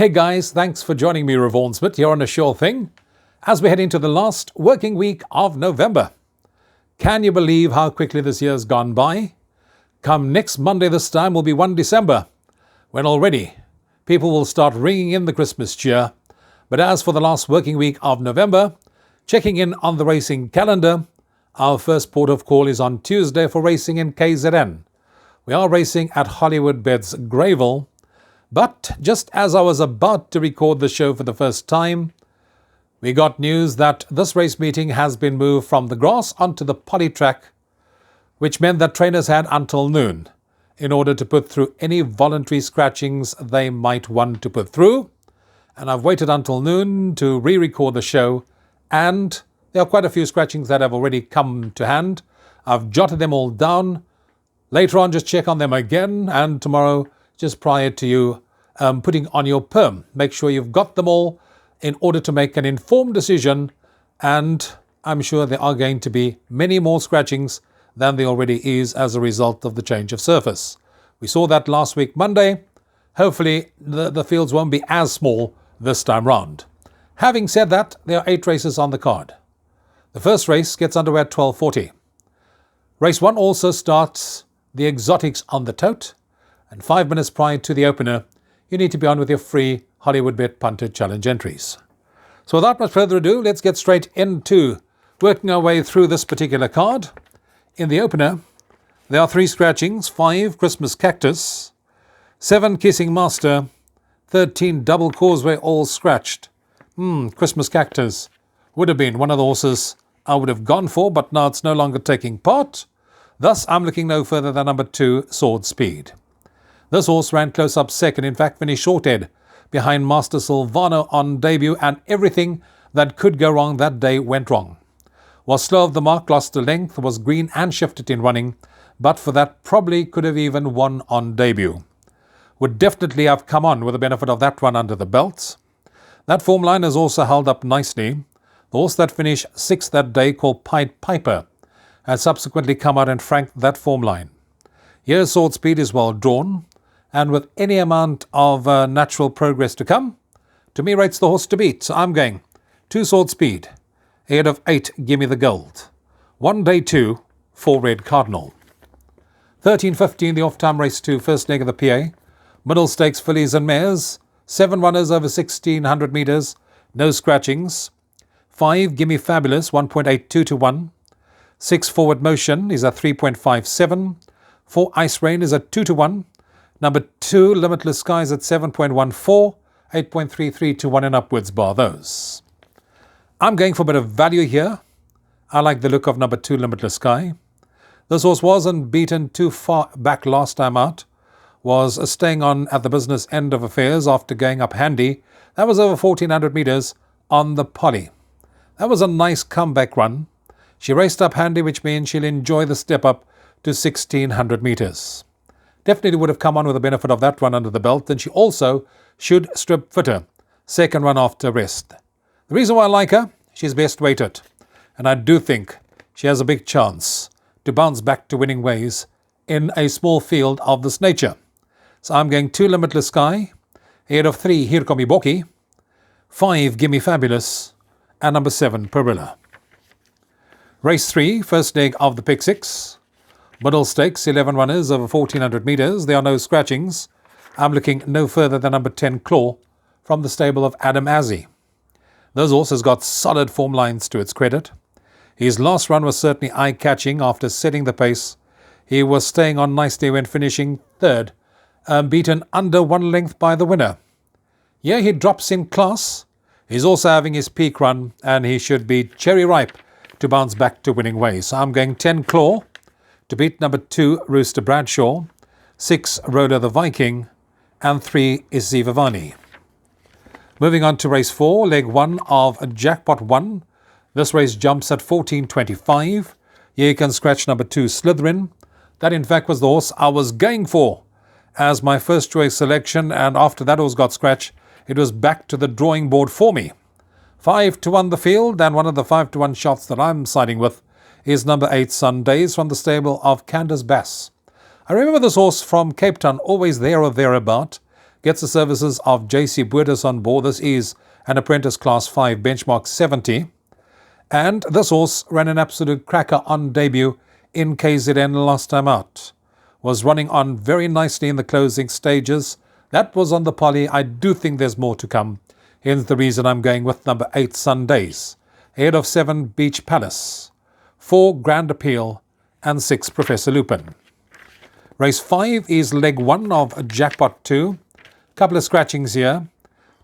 Hey guys, thanks for joining me, Ravon Smith, here on A Sure Thing, as we head into the last working week of November. Can you believe how quickly this year's gone by? Come next Monday this time will be 1 December, when already people will start ringing in the Christmas cheer. But as for the last working week of November, checking in on the racing calendar, our first port of call is on Tuesday for racing in KZN. We are racing at Hollywoodbets Greyville. But just as I was about to record the show for the first time, we got news that this race meeting has been moved from the grass onto the poly track, which meant that trainers had until noon in order to put through any voluntary scratchings they might want to put through. And I've waited until noon to re-record the show, and there are quite a few scratchings that have already come to hand. I've jotted them all down. Later on, just check on them again, and tomorrow, just prior to you putting on your perm, make sure you've got them all in order to make an informed decision. And I'm sure there are going to be many more scratchings than there already is as a result of the change of surface. We saw that last week Monday. Hopefully the fields won't be as small this time round. Having said that, there are 8 races on the card. The first race gets underway at 12:40. Race 1 also starts the exotics on the tote. And 5 minutes prior to the opener, you need to be on with your free Hollywoodbet Punter Challenge entries. So without much further ado, let's get straight into working our way through this particular card. In the opener, there are 3 scratchings: 5 Christmas Cactus, 7 Kissing Master, 13 Double Causeway, all scratched. Christmas Cactus would have been one of the horses I would have gone for, but now it's no longer taking part. Thus, I'm looking no further than number 2, Sword Speed. This horse ran close up second, in fact finished short-head behind Master Silvano on debut, and everything that could go wrong that day went wrong. Was slow of the mark, lost a length, was green and shifted in running, but for that probably could have even won on debut. Would definitely have come on with the benefit of that run under the belt. That form line has also held up nicely. The horse that finished 6th that day, called Pied Piper, has subsequently come out and franked that form line. Here Sword Speed is well drawn, and with any amount of natural progress to come, to me rates the horse to beat. So I'm going 2 Sword Speed, ahead of 8 Gimme the Gold, 1 Day 2, 4 Red Cardinal. 13:15, the off-time race 2, first leg of the PA. Middle stakes fillies and mares, 7 runners over 1600 metres, no scratchings. 5 Gimme Fabulous, 1.82 to 1. 6 Forward Motion is at 3.57. 4 Ice Rain is at 2 to 1. Number 2 Limitless Skies at 7.14. 8.33 to 1 and upwards, bar those. I'm going for a bit of value here. I like the look of number 2 Limitless Sky. This horse wasn't beaten too far back last time out. Was staying on at the business end of affairs after going up handy. That was over 1400 metres on the poly. That was a nice comeback run. She raced up handy, which means she'll enjoy the step up to 1600 metres. Definitely would have come on with the benefit of that run under the belt, and she also should strip fitter, second run after rest. The reason why I like her, she's best weighted, and I do think she has a big chance to bounce back to winning ways in a small field of this nature. So I'm going 2 Limitless Sky, ahead of 3 Here Come Iboki, 5 Gimme Fabulous, and number 7 Perilla. Race 3, first leg of the Pick 6. Middle stakes, 11 runners over 1400 metres. There are no scratchings. I'm looking no further than number 10 Claw from the stable of Adam Azzi. This horse has got solid form lines to its credit. His last run was certainly eye-catching after setting the pace. He was staying on nicely when finishing 3rd, beaten under 1 length by the winner. Yeah, he drops in class. He's also having his peak run, and he should be cherry ripe to bounce back to winning ways. So I'm going 10 Claw to beat number 2 Rooster Bradshaw, 6 Rhoda the Viking, and 3 is Zivavani. Moving on to race 4, leg 1 of Jackpot 1. This race jumps at 14.25. Here you can scratch number 2 Slytherin. That in fact was the horse I was going for as my first choice selection, and after that horse got scratched, it was back to the drawing board for me. 5 to 1 the field, and one of the 5 to 1 shots that I'm siding with is number 8 Sundays from the stable of Candace Bass. I remember this horse from Cape Town, always there or thereabout. gets the services of JC Buertas on board. This is an apprentice class 5 benchmark 70. And this horse ran an absolute cracker on debut in KZN last time out. Was running on very nicely in the closing stages. That was on the poly. I do think there's more to come. Hence the reason I'm going with number 8 Sundays. Ahead of 7 Beach Palace. 4 Grand Appeal and 6 Professor Lupin. Race 5 is leg 1 of Jackpot 2. Couple of scratchings here.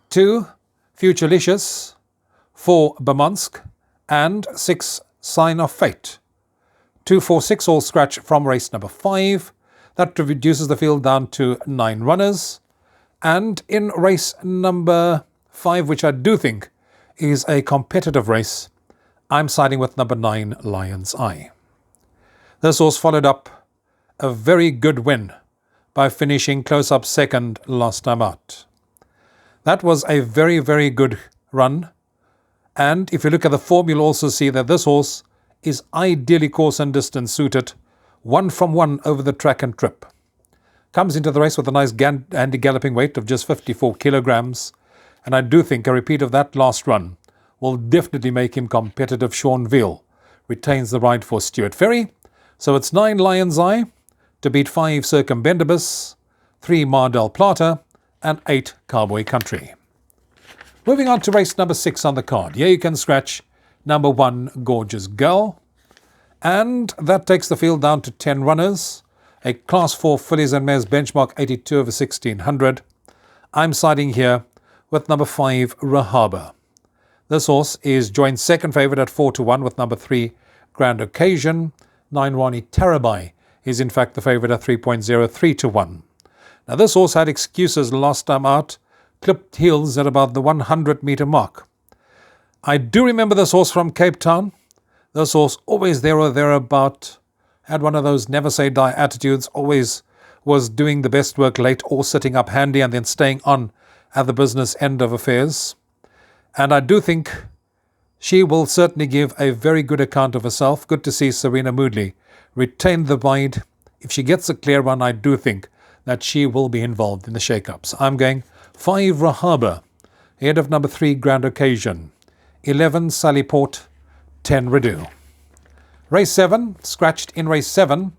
2 Futurelicious. 4 Bamansk. And 6 Sign of Fate. 2, 4, 6 all scratch from race number 5. That reduces the field down to 9 runners. And in race number 5, which I do think is a competitive race, I'm siding with number 9 Lion's Eye. This horse followed up a very good win by finishing close up second last time out. That was a very, very good run. And if you look at the form, you'll also see that this horse is ideally course and distance suited. 1 from 1 over the track and trip. Comes into the race with a nice handy galloping weight of just 54 kilograms. And I do think a repeat of that last run will definitely make him competitive. Sean Veal retains the ride for Stuart Ferry. So it's 9 Lion's Eye to beat 5 Circumbendibus, 3 Mar del Plata, and 8 Cowboy Country. Moving on to race number 6 on the card. Here you can scratch number 1 Gorgeous Girl. And that takes the field down to 10 runners. A Class 4 Fillies and Mares benchmark 82 over 1600. I'm siding here with number 5 Rahaba. This horse is joined second favourite at 4-1 with number 3 Grand Occasion. 9 Ronnie Tarabai is in fact the favourite at 3.03-1. Now this horse had excuses last time out, clipped heels at about the 100 metre mark. I do remember this horse from Cape Town. This horse always there or thereabout, had one of those never say die attitudes, always was doing the best work late or sitting up handy and then staying on at the business end of affairs. And I do think she will certainly give a very good account of herself. Good to see Serena Moodley retain the ride. If she gets a clear run, I do think that she will be involved in the shake-ups. I'm going 5 Rahaba, ahead of number 3 Grand Occasion, 11 Sallyport, 10 Redu. Race 7, scratched in race 7,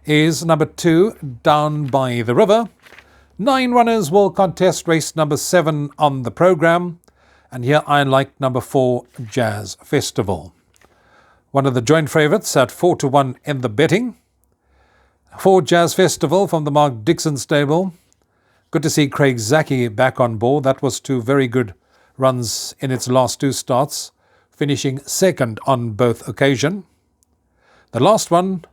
is number 2 Down by the River. 9 runners will contest race number 7 on the programme. And here I like number 4 Jazz Festival. One of the joint favourites at 4-1 in the betting. 4 Jazz Festival from the Mark Dixon stable. Good to see Craig Zaki back on board. That was 2 very good runs in its last 2 starts, finishing second on both occasions. The last one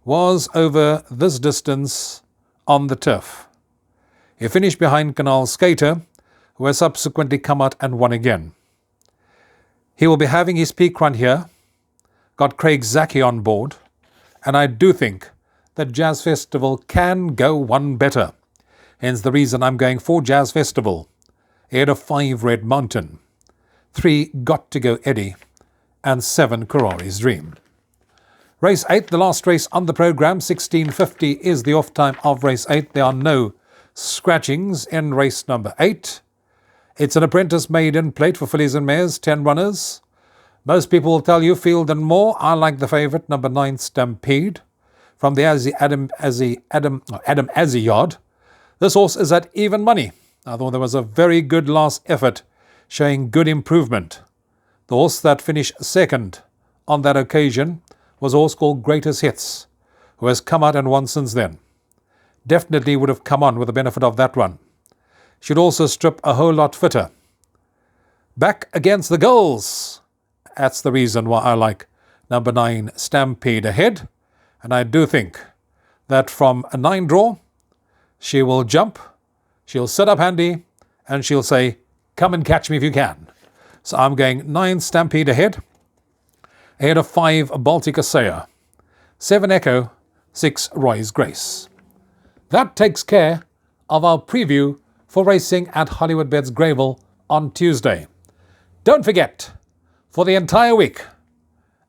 was over this distance on the turf. He finished behind Canal Skater, who has subsequently come out and won again. He will be having his peak run here. Got Craig Zaki on board. And I do think that Jazz Festival can go one better. Hence the reason I'm going for Jazz Festival, ahead of 5 Red Mountain, 3 Got to Go Eddie, and 7 Karori's Dream. Race 8, the last race on the programme, 1650 is the off time of race 8. There are no scratchings in race number 8. It's an apprentice maiden plate for fillies and mares, 10 runners. Most people will tell you Field and More. I like the favourite, number 9 Stampede, from the Adam Azzy yard. This horse is at even money. I thought there was a very good last effort, showing good improvement. The horse that finished second on that occasion was a horse called Greatest Hits, who has come out and won since then. Definitely would have come on with the benefit of that run. Should also strip a whole lot fitter. Back against the goals. That's the reason why I like number 9 Stampede ahead. And I do think that from a 9 draw, she will jump, she'll sit up handy, and she'll say, come and catch me if you can. So I'm going 9 Stampede ahead of 5 Baltic Asea, 7 Echo, 6 Roy's Grace. That takes care of our preview for racing at Hollywood Beds Greyville on Tuesday. Don't forget, for the entire week,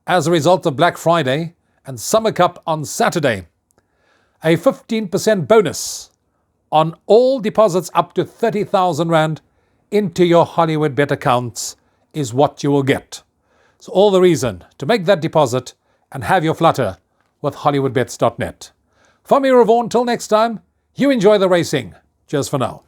as a result of Black Friday and Summer Cup on Saturday, a 15% bonus on all deposits up to 30,000 Rand into your Hollywoodbet accounts is what you will get. So all the reason to make that deposit and have your flutter with hollywoodbets.net. From me, Ravon, till next time, you enjoy the racing. Cheers for now.